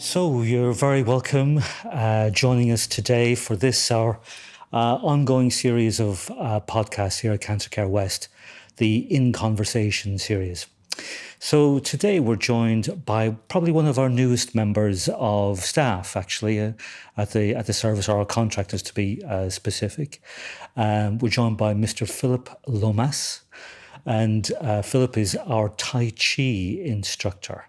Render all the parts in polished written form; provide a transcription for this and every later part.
So you're very welcome joining us today for this, our ongoing series of podcasts here at Cancer Care West, the In Conversation series. So today we're joined by probably one of our newest members of staff, actually, at the service, or our contractors to be specific. We're joined by Mr. Philip Lomas, and Philip is our Tai Chi instructor.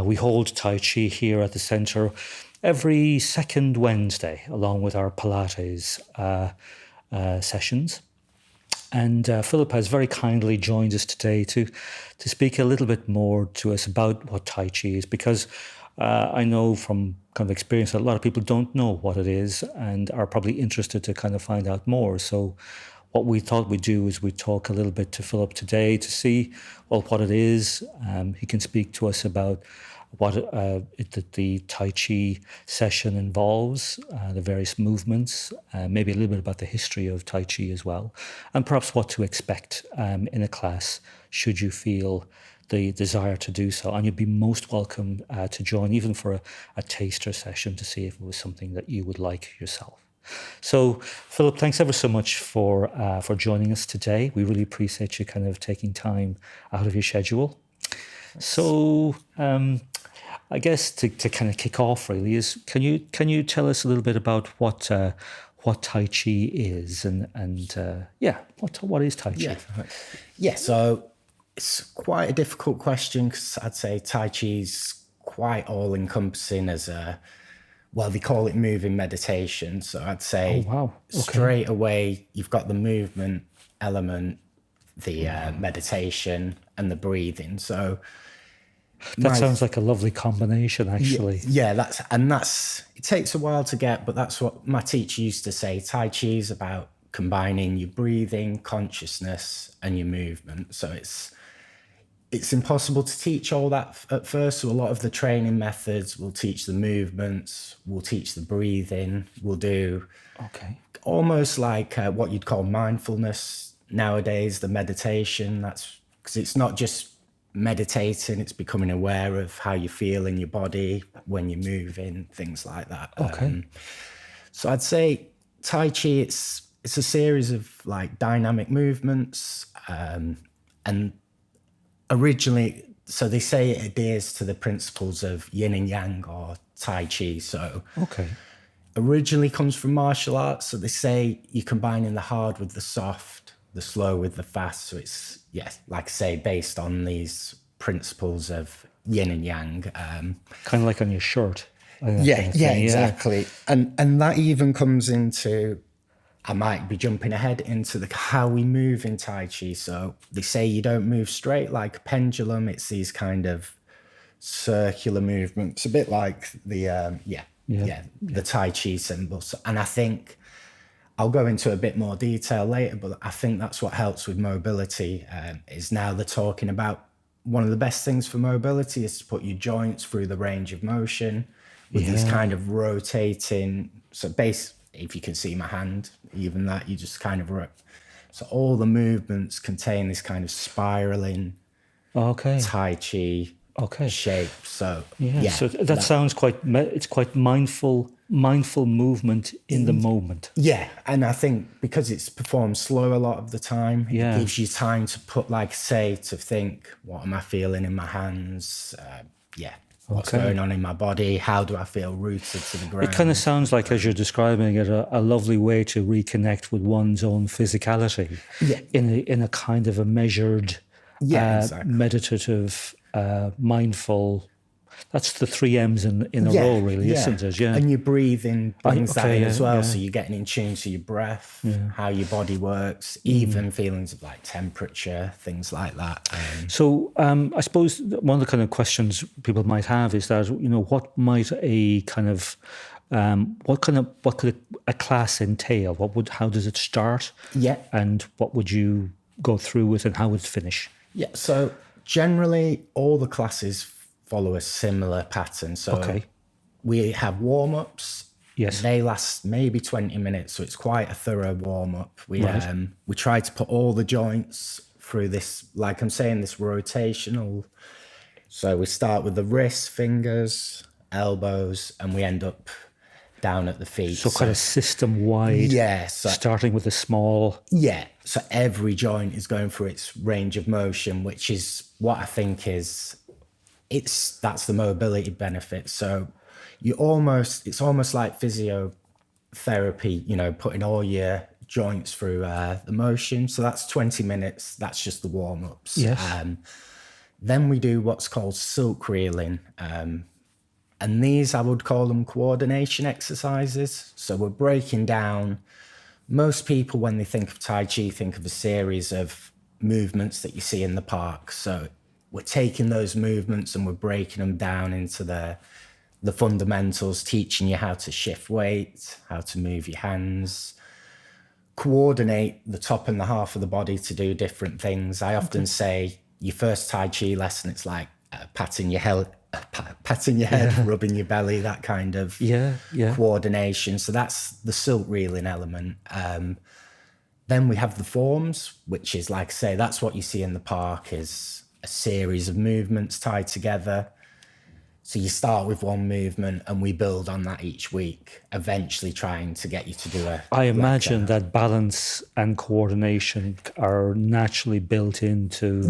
We hold Tai Chi here at the centre every second Wednesday, along with our Pilates sessions. And Philip has very kindly joined us today to speak a little bit more to us about what Tai Chi is, because I know from kind of experience that a lot of people don't know what it is and are probably interested to kind of find out more. So what we thought we'd do is we'd talk a little bit to Philip today to see, well, what it is. He can speak to us about what the Tai Chi session involves, the various movements, maybe a little bit about the history of Tai Chi as well, and perhaps what to expect in a class should you feel the desire to do so. And you'd be most welcome to join, even for a taster session, to see if it was something that you would like yourself. So, Philip, thanks ever so much for joining us today. We really appreciate you kind of taking time out of your schedule. So, I guess to kind of kick off really is, can you tell us a little bit about what Tai Chi is and what is Tai Chi? Yeah. So it's quite a difficult question, because I'd say Tai Chi is quite all encompassing as they call it moving meditation. So I'd say straight away you've got the movement element, the meditation, and the breathing. So that sounds like a lovely combination, actually. Yeah, it takes a while to get, but that's what my teacher used to say. Tai Chi is about combining your breathing, consciousness, and your movement. So it's impossible to teach all that at first. So a lot of the training methods will teach the movements, we'll teach the breathing, we'll do almost like what you'd call mindfulness nowadays, the meditation. That's because it's not just meditating, it's becoming aware of how you feel in your body when you're moving, things like that. So I'd say Tai Chi, it's a series of like dynamic movements, and originally, so they say it adheres to the principles of yin and yang, or Tai Chi. So originally comes from martial arts. So they say you're combining the hard with the soft, the slow with the fast. So it's, like I say, based on these principles of yin and yang. Kind of like on your shirt. Exactly. And that even comes into, I might be jumping ahead into how we move in Tai Chi. So they say you don't move straight like a pendulum. It's these kind of circular movements, a bit like the Tai Chi symbols. And I think I'll go into a bit more detail later, but I think that's what helps with mobility. Is now they're talking about one of the best things for mobility is to put your joints through the range of motion with these kind of rotating. So if you can see my hand, even that, you just kind of so all the movements contain this kind of spiraling Tai Chi shape. So so that sounds quite mindful movement in the moment. And I think because it's performed slow a lot of the time, it gives you time to put, like, say, to think, what am I feeling in my hands? What's going on in my body? How do I feel rooted to the ground? It kind of sounds like, as you're describing it, a lovely way to reconnect with one's own physicality in a kind of a measured, meditative, mindful. That's the 3 M's in a row, really, isn't it? Yeah. And your breathing brings that in as well. Yeah. So you're getting in tune to your breath, how your body works, even feelings of like temperature, things like that. So I suppose one of the kind of questions people might have is that, what might a kind of what could a class entail? How does it start? And what would you go through with, and how would it finish? So generally all the classes follow a similar pattern. So we have warm-ups. They last maybe 20 minutes, so it's quite a thorough warm-up. We try to put all the joints through this, like I'm saying, this rotational. So we start with the wrists, fingers, elbows, and we end up down at the feet. So kind of system wide. Yeah. So, starting with a small. yeah. So every joint is going through its range of motion, which is what I think that's the mobility benefit. So it's almost like physiotherapy, putting all your joints through the motion. So that's 20 minutes. That's just the warm-ups. Yes. Then we do what's called silk reeling. And these, I would call them coordination exercises. So we're breaking down, most people, when they think of Tai Chi, think of a series of movements that you see in the park. So we're taking those movements and we're breaking them down into the fundamentals, teaching you how to shift weight, how to move your hands, coordinate the top and the half of the body to do different things. I often say your first Tai Chi lesson, it's like patting your head, rubbing your belly, that kind of coordination. So that's the silk reeling element. Then we have the forms, which is, like I say, that's what you see in the park, is a series of movements tied together. So you start with one movement and we build on that each week, eventually trying to get you to do I imagine that balance and coordination are naturally built into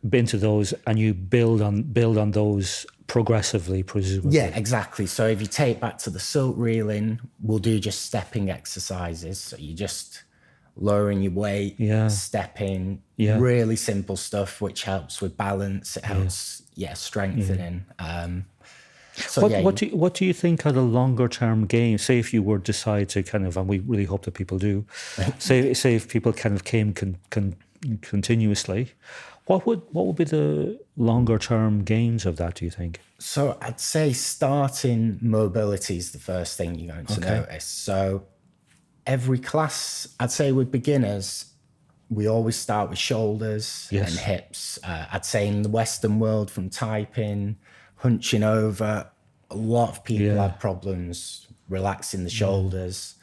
those, and you build on those progressively, presumably. Yeah, exactly. So if you take back to the silk reeling, we'll do just stepping exercises. So you just lowering your weight, stepping, really simple stuff, which helps with balance. It helps, strengthening. What do you think are the longer term gains? Say if you were to decide to kind of, and we really hope that people do, say if people kind of came continuously, what would be the longer term gains of that, do you think? So I'd say starting mobility is the first thing you're going to notice. So every class, I'd say with beginners, we always start with shoulders and hips. I'd say in the Western world, from typing, hunching over, a lot of people have problems relaxing the shoulders,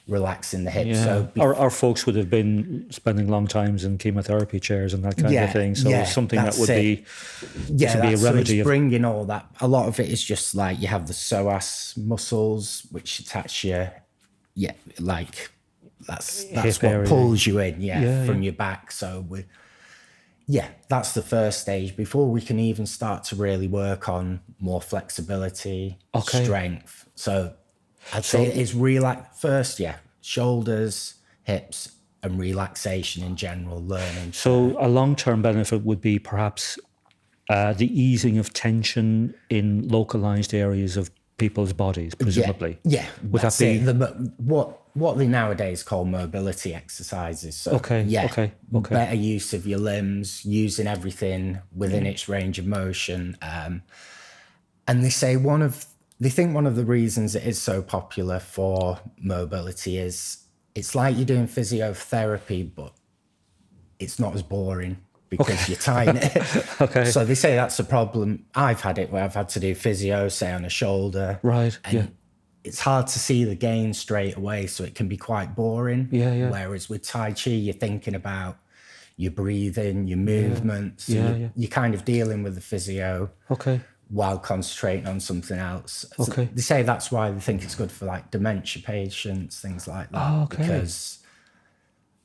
relaxing the hips. So our folks would have been spending long times in chemotherapy chairs and that kind of thing. So something that would be a remedy. So it's bringing all that. A lot of it is just like you have the psoas muscles, which attach your that's what area pulls you in from your back. So that's the first stage before we can even start to really work on more flexibility, strength. So I'd say it's first, shoulders, hips, and relaxation in general, learning. So a long-term benefit would be perhaps the easing of tension in localized areas of people's bodies, presumably. Would that be what they nowadays call mobility exercises? So, better use of your limbs, using everything within its range of motion. And they say they think one of the reasons it is so popular for mobility is it's like you're doing physiotherapy, but it's not as boring because you're tying it. So they say that's a problem. I've had it where I've had to do physio, say on a shoulder. Right. And it's hard to see the gain straight away, so it can be quite boring. Whereas with Tai Chi, you're thinking about your breathing, your movements. You're kind of dealing with the physio while concentrating on something else. So they say that's why they think it's good for like dementia patients, things like that. Because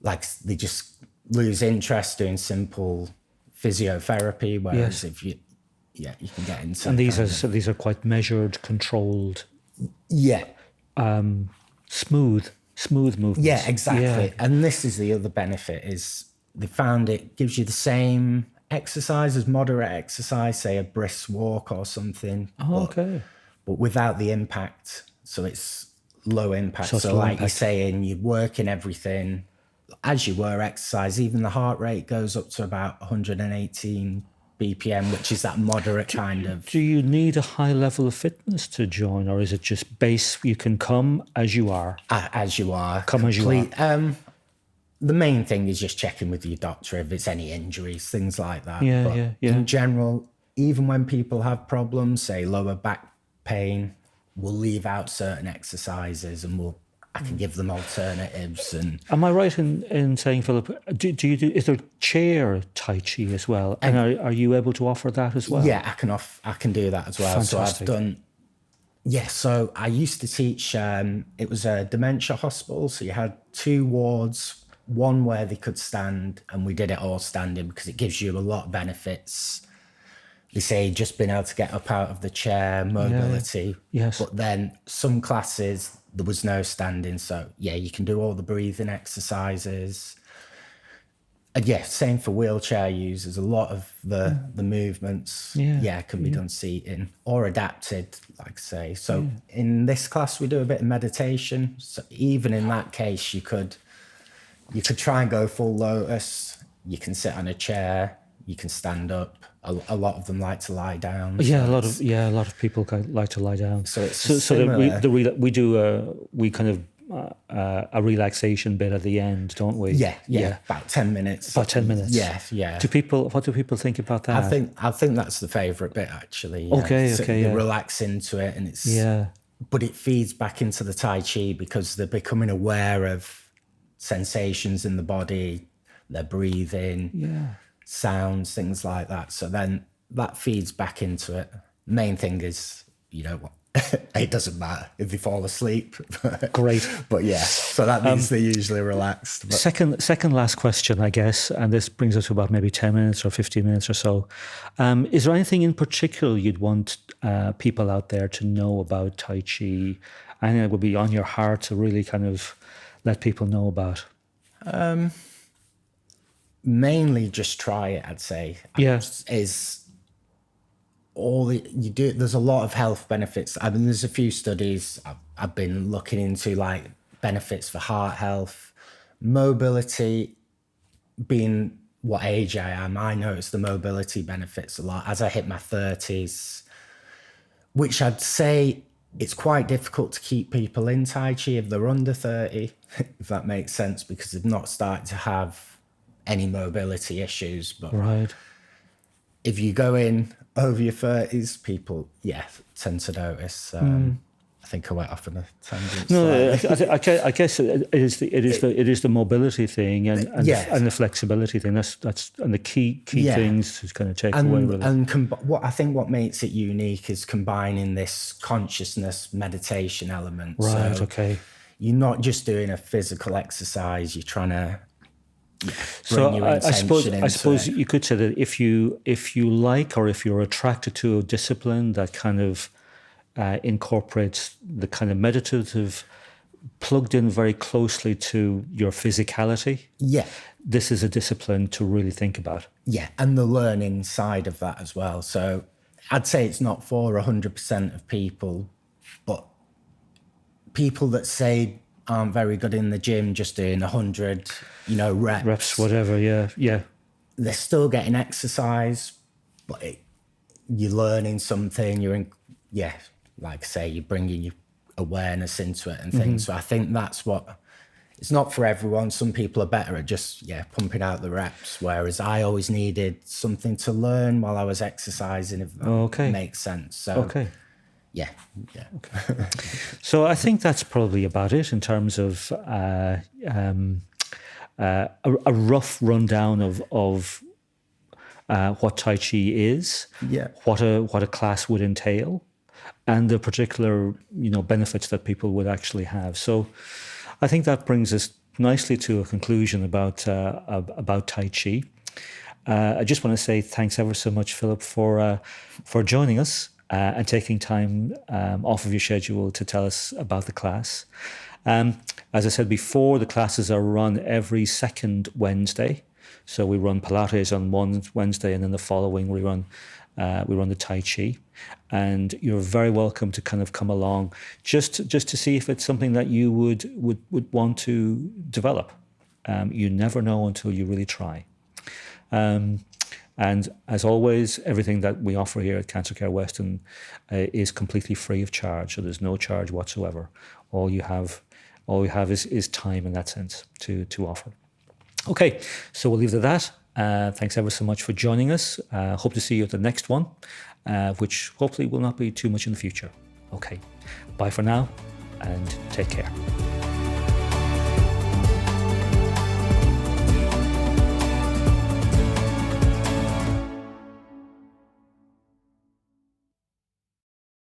like they just lose interest doing simple physiotherapy, whereas if you can get into. And these are quite measured, controlled. Smooth movements. Yeah, exactly. And this is the other benefit, is they found it gives you the same exercise as moderate exercise, say a brisk walk or something. But without the impact. So it's low impact. So like you're saying, you're working everything as you were exercise. Even the heart rate goes up to about 118 BPM, which is that moderate kind of. Do you need a high level of fitness to join, or is it just base? You can come as you are. As you are. Come as you are. The main thing is just checking with your doctor if it's any injuries, things like that. But in general, even when people have problems, say lower back pain, we'll leave out certain exercises and we'll I can give them alternatives. And Am I right in saying, Philip, is there chair Tai Chi as well? And are you able to offer that as well? yeah, I can do that as well. Fantastic. So I've done. Yeah, so I used to teach. It was a dementia hospital, so you had 2 wards, one where they could stand, and we did it all standing because it gives you a lot of benefits. They say just being able to get up out of the chair, mobility. Yes. But then some classes there was no standing, so yeah, you can do all the breathing exercises. And yeah, same for wheelchair users. A lot of the movements, can be done seating or adapted, like I say. So in this class, we do a bit of meditation. So even in that case, you could try and go full lotus. You can sit on a chair. You can stand up. A lot of them like to lie down. Yeah, a lot of people like to lie down. So it's so we do we kind of a relaxation bit at the end, don't we? Yeah. About 10 minutes. About 10 minutes. Yeah. What do people think about that? I think that's the favourite bit actually. Okay. You relax into it, and it's but it feeds back into the Tai Chi because they're becoming aware of sensations in the body, their breathing, sounds, things like that. So then that feeds back into it. Main thing is, it doesn't matter if they fall asleep. Great. But yeah, so that means they're usually relaxed. But Second last question, I guess, and this brings us to about maybe 10 minutes or 15 minutes or so. Is there anything in particular you'd want people out there to know about Tai Chi? Anything that would be on your heart to really kind of let people know about? mainly just try it, I'd say. Is all you do. There's a lot of health benefits. I mean, there's a few studies I've been looking into, like benefits for heart health, mobility. Being what age I am, I notice the mobility benefits a lot as I hit my 30s, which I'd say it's quite difficult to keep people in Tai Chi if they're under 30, if that makes sense, because they've not started to have any mobility issues. But Right. if you go in over your 30s, people, tend to notice. I think I went off on a tangent. No, I guess it is the mobility thing and the flexibility thing. That's and the key things to kind of take away with it. And what makes it unique is combining this consciousness meditation element. Right. So Okay. you're not just doing a physical exercise. You're trying to So bring your I intention suppose into it. you could say that if you like or if you're attracted to a discipline that kind of incorporates the kind of meditative, plugged in very closely to your physicality. Yeah. This is a discipline to really think about. Yeah, and the learning side of that as well. So I'd say it's not for 100% of people, but people that say aren't very good in the gym, just doing 100, reps, Whatever. Yeah. they're still getting exercise, but you're learning something. Like I say, you're bringing your awareness into it and things. So I think that's what, it's not for everyone. Some people are better at just, pumping out the reps, whereas I always needed something to learn while I was exercising, if that makes sense. So, yeah. Okay. So I think that's probably about it in terms of a rough rundown of what Tai Chi is, what a class would entail, and the particular benefits that people would actually have. So I think that brings us nicely to a conclusion about Tai Chi. I just want to say thanks ever so much, Philip, for joining us and taking time off of your schedule to tell us about the class. As I said before, the classes are run every second Wednesday. So we run Pilates on one Wednesday, and then the following we run the Tai Chi. And you're very welcome to kind of come along just to see if it's something that you would want to develop. You never know until you really try. And as always, everything that we offer here at Cancer Care Weston is completely free of charge. So there's no charge whatsoever. All you have is time in that sense to offer. Okay, so we'll leave it at that. Thanks ever so much for joining us. Hope to see you at the next one, which hopefully will not be too much in the future. Okay, bye for now and take care.